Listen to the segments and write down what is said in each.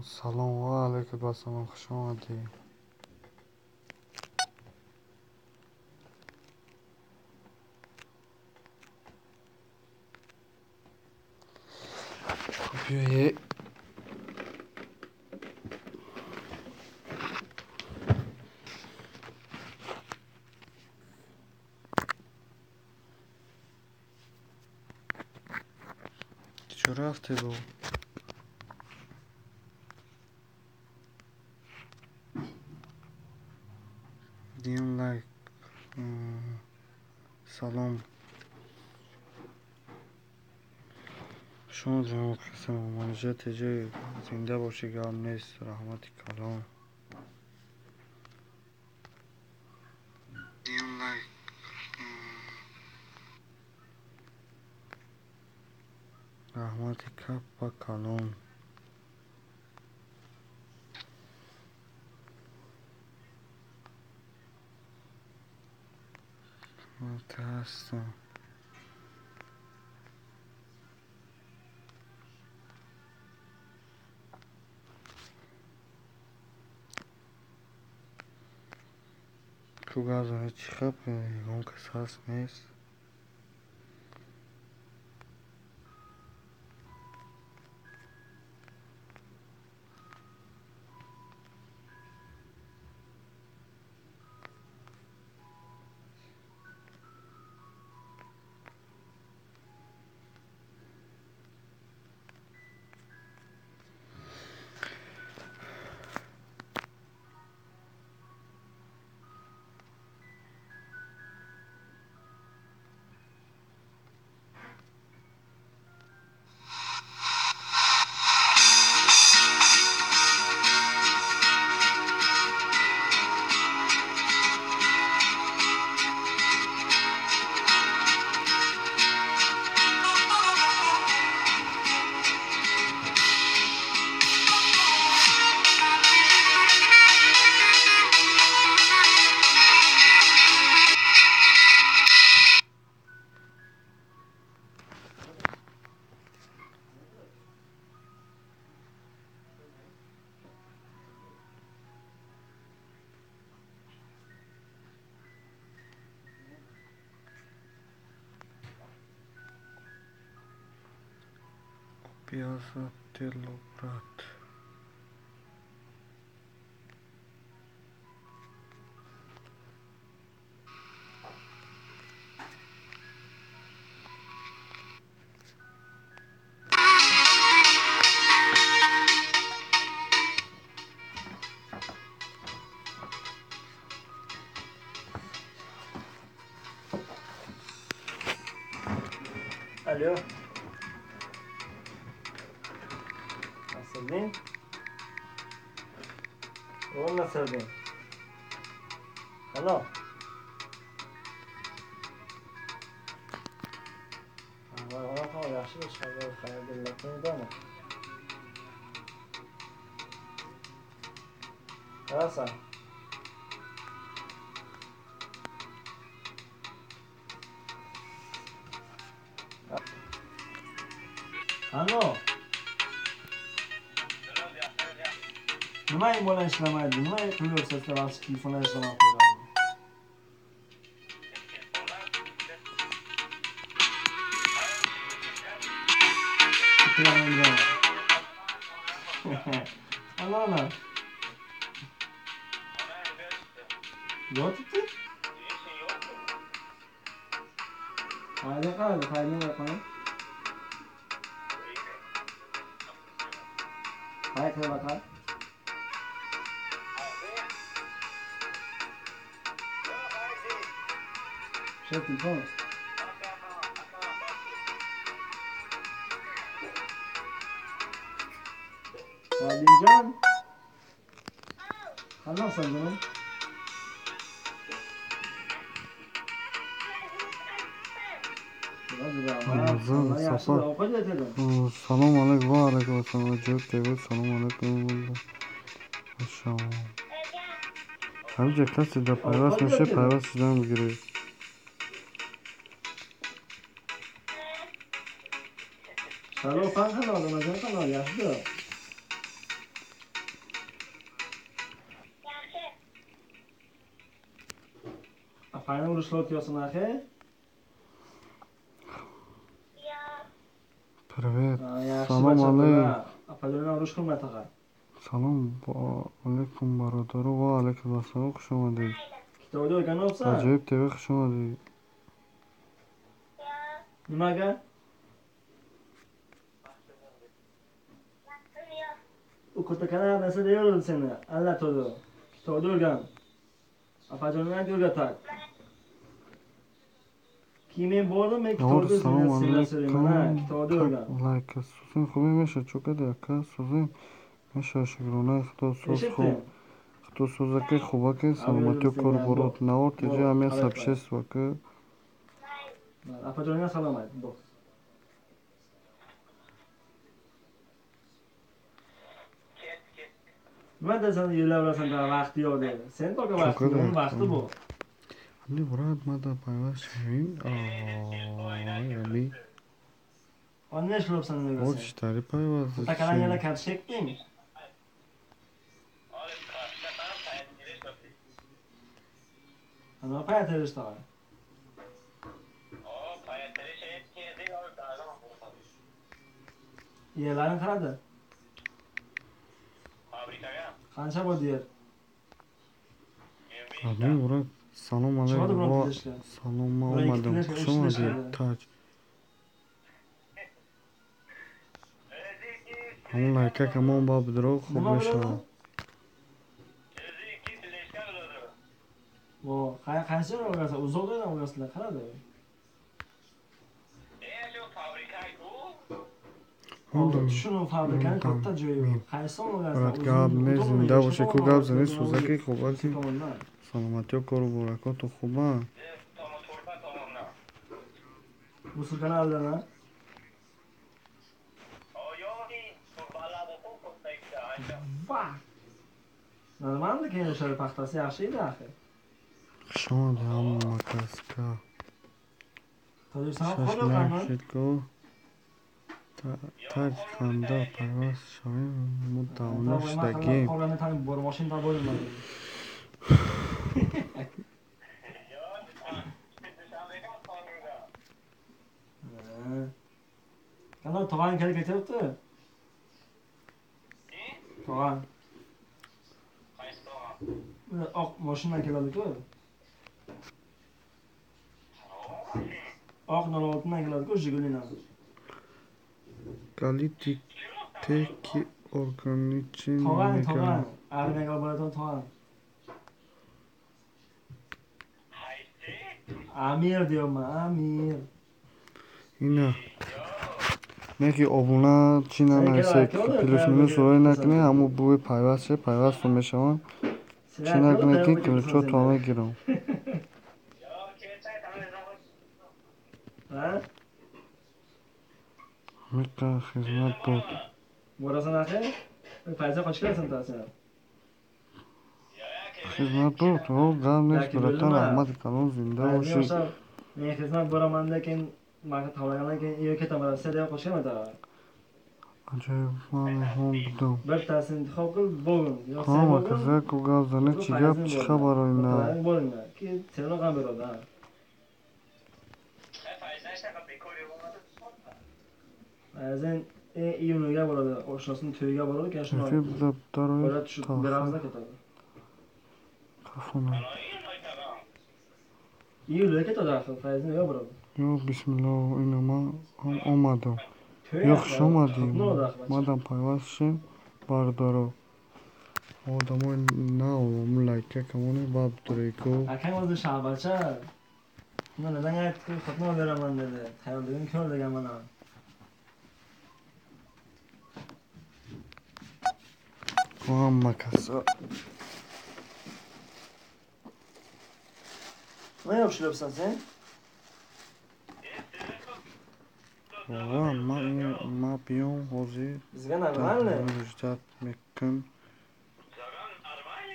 سلام و علیکم بسام خوش آمدی. بیا چرا رفته رو دیون لایک سلام شما جناب قسم منجت جای زنده باشه گرم نیست رحمتی کلام دیون لایک رحمتی کپ و کلام هستم تو گازه چی خب اون کس هست نیست پیازا دل و برات الو نصردین اون نصردین الو واقعا خواهم yaxshi bir shaylar qayerdalar dona qayoqsan الو nima این bola ishlamaydi nima qilaversa vaqt telefon ishlamaydi الو الو yotibdi hali qiladi qayerga qo'ying qayerga baqa shu telefon Adilcan qandoqsan canım سلام علیکم و علیکم السلام جواب دیگه سلام علیکم شما هر جا کسی در پیوست میشه پیوست شدن بگیره سلام پنج کنال مجموعه کنال yaxshi Apayni urishlar o'tyapsan axi. Привет. Yaxshi Salom bacha alaykum. bo'la. Apalarni urush qilma taqa. Salom alaykum barodaru va alaykum assalom, xush omading. Kitobda o'rganyapsan? Ajoyib TV xush omading. Nimaga? U ko'takana narsa deyavdim seni. Alla to'di. Kitobda o'rgan. Apajonlarga o'rgatar. Keyin bordim, men kitobda Salom so'rayman. alaykum. Kitobda o'rgan. Like so'zing خوبی میشه چوکده aka so'zing میشه شکرانه خدا سوز خوب خدا سوزه که خوبه که سلامتی و کار برات نوار تیجی همه سبشست و که Apajonga salom ayt. Bo'p. Nima desan, yeylaverasan da vaqti yo'q deydi. Sen to'g'ri vaqti yo'q, uning vaqti bu. Hamdi Murad mada payvast shaving. Yali. Qanday ishlayapsan nega sen? Ishtari payvast. Takalangalar kart chekding. Ana payatirish tog'a. Yerlarni qaradi. Qancha bo'ldi yer? Hamdi Murad salom alaykum. Salom omadim. Xush omading. Taj. Hamon aka kamon ba bidroq خوب میشم. Vo, qancha o'rgasa, uzoqdan o'rgasizlar, qaradi. Shuni fabrikani katta joyi bor. Qaysi o'rgasa, gap ne zinda باشه کو گپ زنی سوزکی خوبه که سلامتی و کار و برکات و خوبه. Musulkani aldana. Va. Normalmi keyin o'sha paxtasi yaxshi edi axir. Shon ham makaska. Tojikiston qo'yganmi? Shitko. Taj xanda parvas shoyim mutavlashdagi. Qolganini tanib bor, mashinada bo'lmadi. Qanday tog'ang kelib ketyapti? Tog'ang. Qaysi tog'ang? Oq mashinadan keladi-ku. Oq 06dan keladi-ku, Jigulina. Kalitik teki organiçin. Tog'ang. Armiyaga boradigan tog'ang. Amir deyapman, Amir. Ina. Neki obuna china narsek plyusini so'ray nakne ammo bu payvast میشوان china neki klcho to میگیرم. Ha? Meka xizmat بود. Borasan axir? Payza qochirasan sen. Xizmat بود. O gamnesh biratan Ahmad Kalon zinda boshi. Men xizmat boraman lekin maqsad tavlagandan keyin uyga ketaman. Sen ham qo'shganman-da. Ajoyib mehmon budum. Birtasini intihob qil, bo'ldim. Yo'q, Ha, makaza ku gavzani chigab chiqa baroyna. Bo'linglar. Keyin senlar ham beradi. Azin iyuniga boradi, o'shasin to'yiga boradi, keyin shuni olib tushib beramizda ketadi. Kafona. Iyuniga ketadi axir, Fayzning uyiga boradi. Yo'q, bismillah, inama omadim. Yo'q, shomadim. Madam payvastshim bardoro. Odamoy na umlayka kamoni bab tureko. Akang o'zi shabacha. Mana nima aytdi, xatno beraman dedi. Tayyorligim ko'r deganman. Hamma kasa. Nima yopishlayapsan sen? Ma piyon hozir. Bizga normalmi? Rujdat mekan.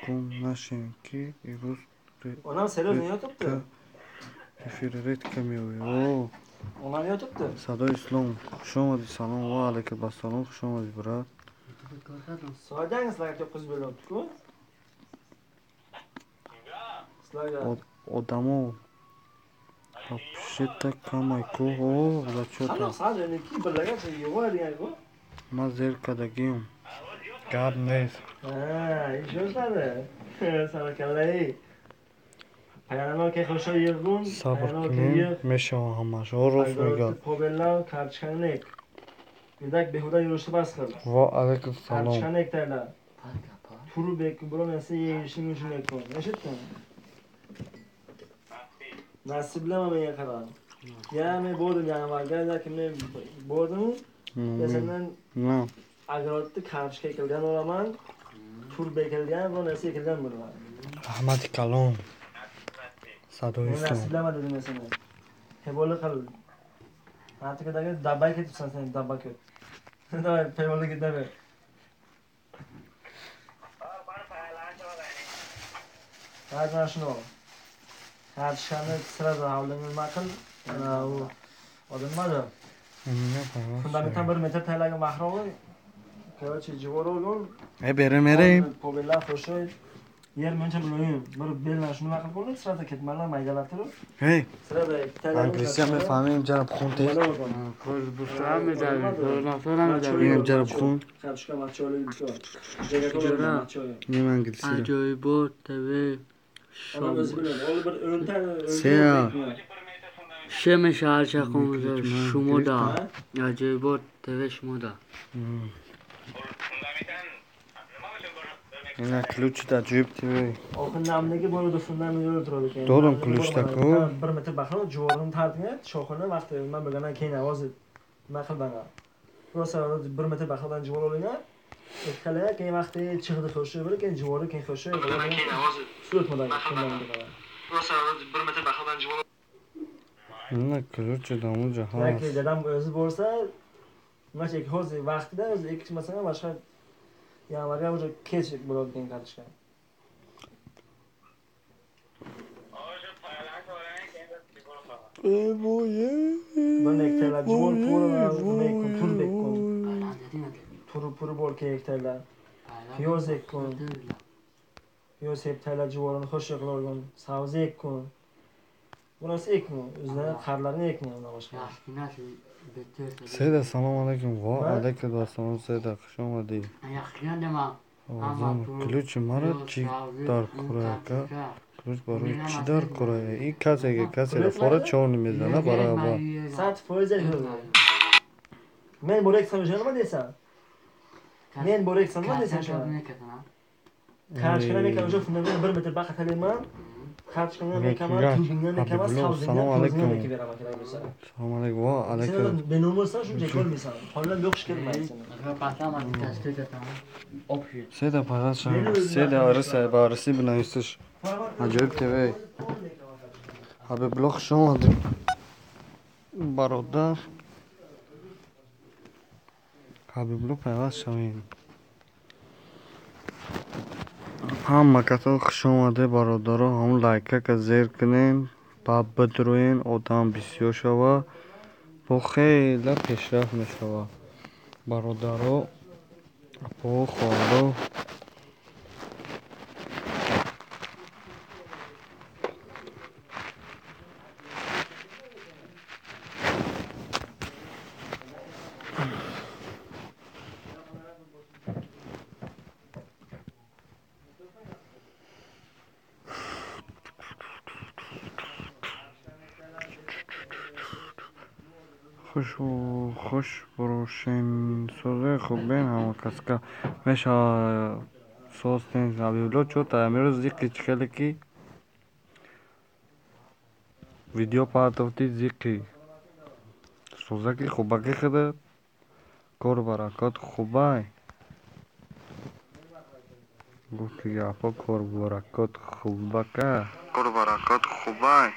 Kum nashinki irus. Onam seriyozdan yotibdi. Efiri retkamıyor. Onam yotibdi. Sado Islom. Xush omading. Salom va alaykum assalom. Xush omading, brat. So'rang sizlarga ko'p qiz bo'lyapti-ku. Sizlarga одамо пишета камайку зачота ма зер кардагиам гап нест сабр кунем мешавам ҳамашро рост мегӯяд Bidak behuda yurishni bas qil. ва алайкум салом Tartishgan ektaylar. Turu bekku biron narsa yeyishing uchun ekon. Eshitding? Nasiblama menga qara. Ya men bordim yanvarda kimni bordim. Masalan, agroatni qarishga kelgan olaman. Tur bekilgan biron narsa ekilgan bo'laman. rahmati kalom sadoyiston Nasiblama dedim masalan. Hebola qil. Hatikadagi dabba ketibsan sen dabba ket. Давай, пейволда кидаbe. Hadi mana shuni ol. Tartishganni sirada havlini nima qil? U odam nimada? Fundamentdan 1 metr tayyorlagan mahrovi. Короче, jivor olgun. Berim. Pobellar xo'shoy. Yer mencha bilan bir beldan shuni nima qilib qo'ydi? Sirada ketmanlar maydalab turib. Hey. Sirada tayyorlagan. Anglisiya mefahmim jarab xunte. Xo'sh, bu ham medal. Inem jarab xun. Qarishga macholi bicho. Inem anglisiya. Ajoyibot TV. Ona o'zi biladi. Ol bir o'nta Seya. Sheme shahar chaqo'mizda Shumoda. Ajoyibot TV Shumoda. Ina ключda ajoyib TV. Oxirlamdagi bo'ladi fundament yo'l turadi keyin. Do'lim ключda-ku. 1 metr baxil jivorini tartgan shoxini vaqti men bilgandan keyin hozir nima qilbaga. Rosa 1 metr baxildan jivor olingan. Ikkala keyin vaqti chiqdi xo'shi bir keyin jivori keyin xo'shi. Keyin hozir surat model fundament. Rosa 1 metr baxildan jivor. Ina ключda unja ha. Yoki dadam o'zi bo'lsa mana hozir vaqtida o'zi ikki masalan boshqa yanvarga уже kech bo'ladigan qarishgan. Ben ekterler jivor puru bol ekterler. Piyoz ekkun. Piyoz hepterler jivorini xo'sh qilgan. Savz ekkun. Bunasi ekmi? O'zlari qarlarni ekmi undan boshqa. Seda salom alaykum. Va alaykum assalom Seda. Xush omading. Yaxshi nima? Ключ mara чидар курайка. Ключ барои чидар курая. И касега фора чорни мезана бараба. 100% Men boreksam nima deysan? Men boreksam nima deysan shuna? Qarishgan ekan o'sha fundament 1 metr baqatalayman. Qarishgan ekan, tubingdan ekan, Assalomu alaykum. Assalomu alaykum. Va alaykum. Ben olmasa shuncha ko'rmaysan. Holdan yo'qish kelmaydi seni. Seda parasha. Seda arisa barisi bilan istish. Ajoyib TV. Habibulloh xush omading. Barodar. Habibulloh payvast shaving. Hamma katta xush omade barodaro. Ham lайка ка зер кунен. Ба бидроен одам бисёр шава. Бо хела пешрафт мешава. Бародаро бо хондо خوش بروشن سوزه خوب بین همه کسکا میشه سوستین حبیبلو چو تا امروز زیقی چکلی کی ویدیو پارتوتی زیقی سوزه کی خوبه کی خده کور برکات خوبه گفتی گفت کور برکات خوبه که کور برکات خوبه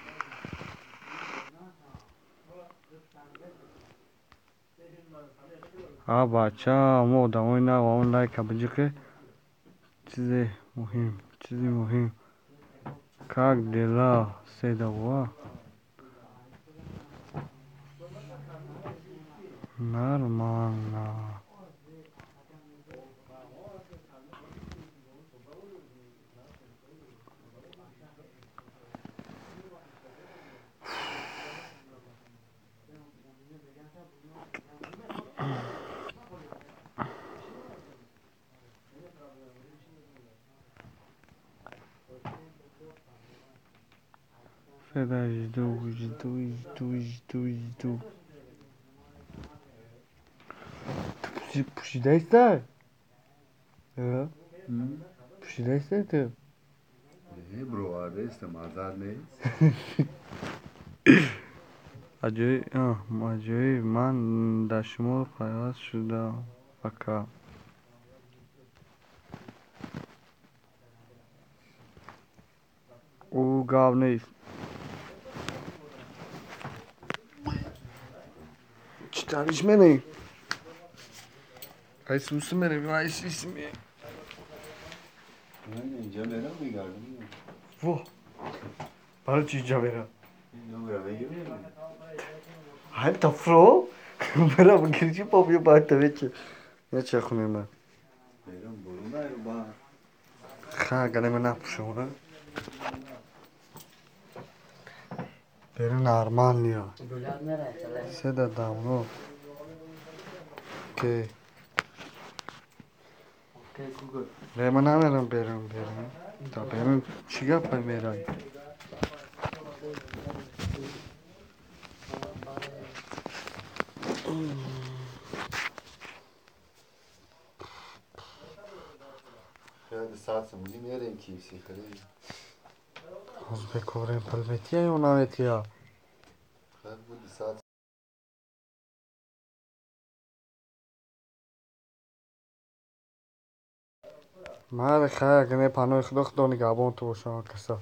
हाँ बादशाह हम उदाहरण ना ऑनलाइन कभी के चीज़ें मुहिम как дела седова нормально دو پوشیده ایسته؟ پوشیده ایسته تو؟ بروارده است مازاد نیست عجیب من در شما پیوست شدم اکا او گاو نیست چی تنیش منی؟ ایسوسی منی بیا ایسوسی منی اینجا میرم میگردم واه برای چی اینجا برم؟ اینجا میرم میگردم های تفرو؟ برم گرچی پا بیا باید تا بچه یا چه خونه من میرم برون نایرو با خواه گله من نپوشم بریم نرمال نیا بلند نره سه دادم نو که اوکی گوگل ره من نمیرم برم تا برم چی گفت میرم خیلی ساعت سمودی میرم کیسی خیلی از بکوریم پلویتی های اونایتی ها خیلی بودی ساعت مرد خیلی کنه پانوی خدا خدا نگهبان تو باشم کسا